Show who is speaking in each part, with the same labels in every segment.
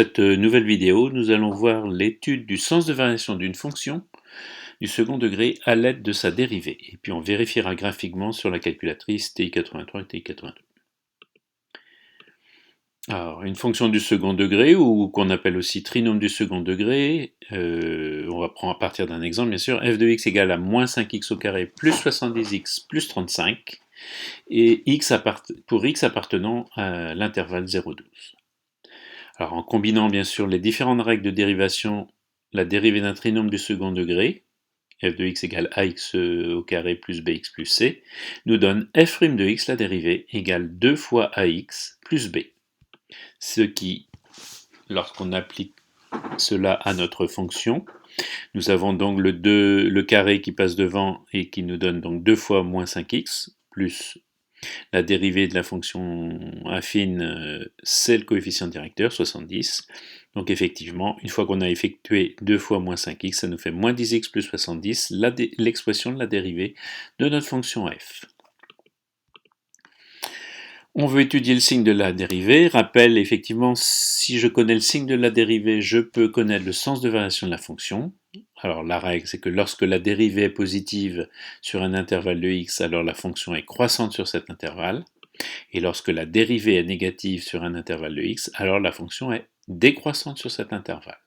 Speaker 1: Dans cette nouvelle vidéo, nous allons voir l'étude du sens de variation d'une fonction du second degré à l'aide de sa dérivée. Et puis on vérifiera graphiquement sur la calculatrice TI83 et TI82. Alors, une fonction du second degré, ou qu'on appelle aussi trinôme du second degré, on va prendre à partir d'un exemple bien sûr, f de x égale à moins 5x au carré plus 70x plus 35, et pour x appartenant à l'intervalle 0,12. Alors en combinant bien sûr les différentes règles de dérivation, la dérivée d'un trinôme du second degré, f de x égale ax au carré plus bx plus c, nous donne f' de x, la dérivée, égale 2 fois ax plus b. Ce qui, lorsqu'on applique cela à notre fonction, nous avons donc le carré qui passe devant et qui nous donne donc 2 fois moins 5x, plus la dérivée de la fonction affine, c'est le coefficient directeur, 70. Donc effectivement, une fois qu'on a effectué 2 fois moins 5x, ça nous fait moins 10x plus 70, l'expression de la dérivée de notre fonction f. On veut étudier le signe de la dérivée. Rappel, effectivement, si je connais le signe de la dérivée, je peux connaître le sens de variation de la fonction. Alors la règle, c'est que lorsque la dérivée est positive sur un intervalle de x, alors la fonction est croissante sur cet intervalle. Et lorsque la dérivée est négative sur un intervalle de x, alors la fonction est décroissante sur cet intervalle.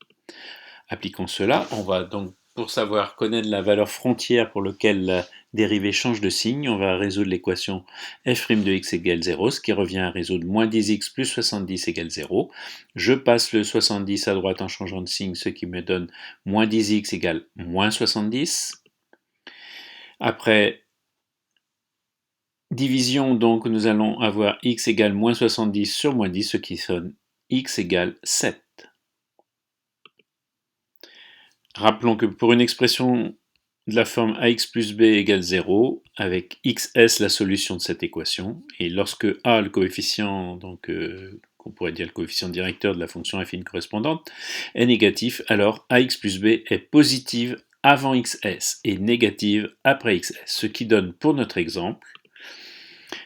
Speaker 1: Appliquons cela, on va donc, pour savoir connaître la valeur frontière pour laquelle la dérivée change de signe, on va résoudre l'équation f' de x égale 0, ce qui revient à résoudre moins 10x plus 70 égale 0. Je passe le 70 à droite en changeant de signe, ce qui me donne moins 10x égale moins 70. Après division, donc, nous allons avoir x égale moins 70 sur moins 10, ce qui donne x égale 7. Rappelons que pour une expression de la forme ax plus b égale 0, avec xs la solution de cette équation, et lorsque a, le coefficient, donc qu'on pourrait dire le coefficient directeur de la fonction affine correspondante, est négatif, alors ax plus b est positive avant xs et négative après xs, ce qui donne pour notre exemple,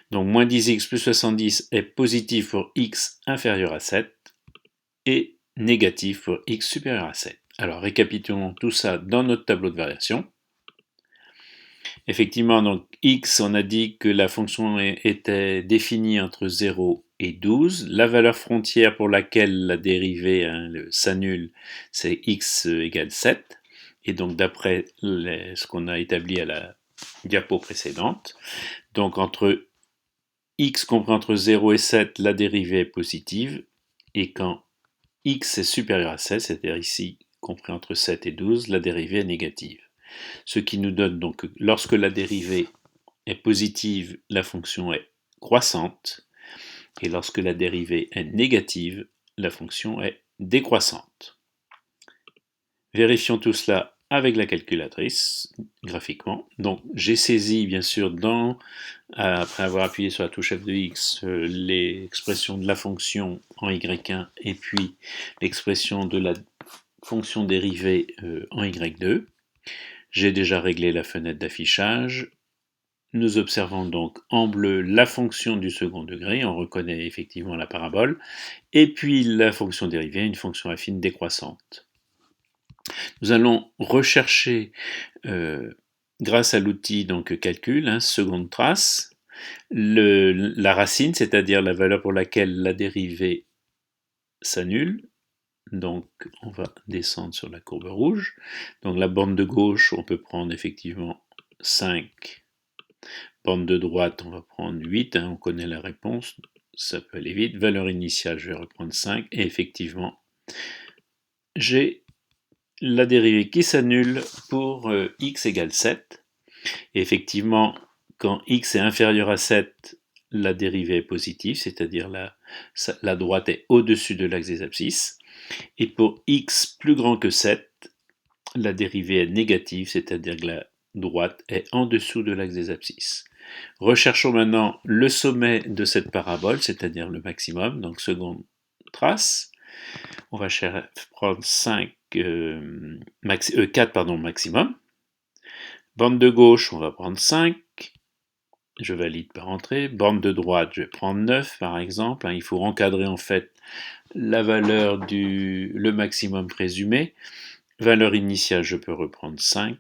Speaker 1: donc moins 10x plus 70 est positif pour x inférieur à 7 et négatif pour x supérieur à 7. Alors récapitulons tout ça dans notre tableau de variation. Effectivement, donc x, on a dit que la fonction était définie entre 0 et 12. La valeur frontière pour laquelle la dérivée s'annule, c'est x égale 7. Et donc d'après ce qu'on a établi à la diapo précédente, donc entre x compris entre 0 et 7, la dérivée est positive. Et quand x est supérieur à 7, c'est-à-dire ici compris entre 7 et 12, la dérivée est négative. Ce qui nous donne donc que lorsque la dérivée est positive, la fonction est croissante, et lorsque la dérivée est négative, la fonction est décroissante. Vérifions tout cela avec la calculatrice, graphiquement. Donc j'ai saisi, bien sûr, après avoir appuyé sur la touche f de x, l'expression de la fonction en y1 et puis l'expression de la fonction dérivée en y2. J'ai déjà réglé la fenêtre d'affichage. Nous observons donc en bleu la fonction du second degré, on reconnaît effectivement la parabole, et puis la fonction dérivée, une fonction affine décroissante. Nous allons rechercher, grâce à l'outil donc calcul, seconde trace, la racine, c'est-à-dire la valeur pour laquelle la dérivée s'annule. Donc on va descendre sur la courbe rouge. Donc la bande de gauche, on peut prendre effectivement 5. Bande de droite, on va prendre 8, on connaît la réponse, ça peut aller vite. Valeur initiale, je vais reprendre 5, et effectivement, j'ai la dérivée qui s'annule pour x égale 7. Et effectivement, quand x est inférieur à 7, la dérivée est positive, c'est-à-dire la droite est au-dessus de l'axe des abscisses. Et pour x plus grand que 7, la dérivée est négative, c'est-à-dire que la droite est en dessous de l'axe des abscisses. Recherchons maintenant le sommet de cette parabole, c'est-à-dire le maximum, donc seconde trace. On va prendre 4 maximum. Bande de gauche, on va prendre 5. je valide par entrée. Borne de droite, je vais prendre 9 par exemple. Il faut encadrer en fait la valeur le maximum présumé. Valeur initiale, je peux reprendre 5.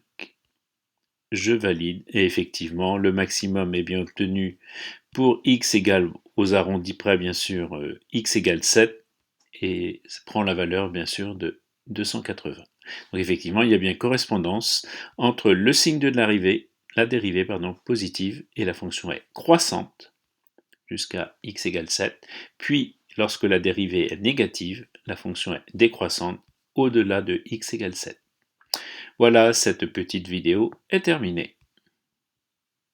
Speaker 1: Je valide et effectivement le maximum est bien obtenu pour x égale, aux arrondis près bien sûr, x égale 7 et prend la valeur bien sûr de 280. Donc effectivement il y a bien correspondance entre le signe de l'arrivée, la dérivée pardon, positive et la fonction est croissante jusqu'à x égale 7, puis lorsque la dérivée est négative, la fonction est décroissante au-delà de x égale 7. Voilà, cette petite vidéo est terminée.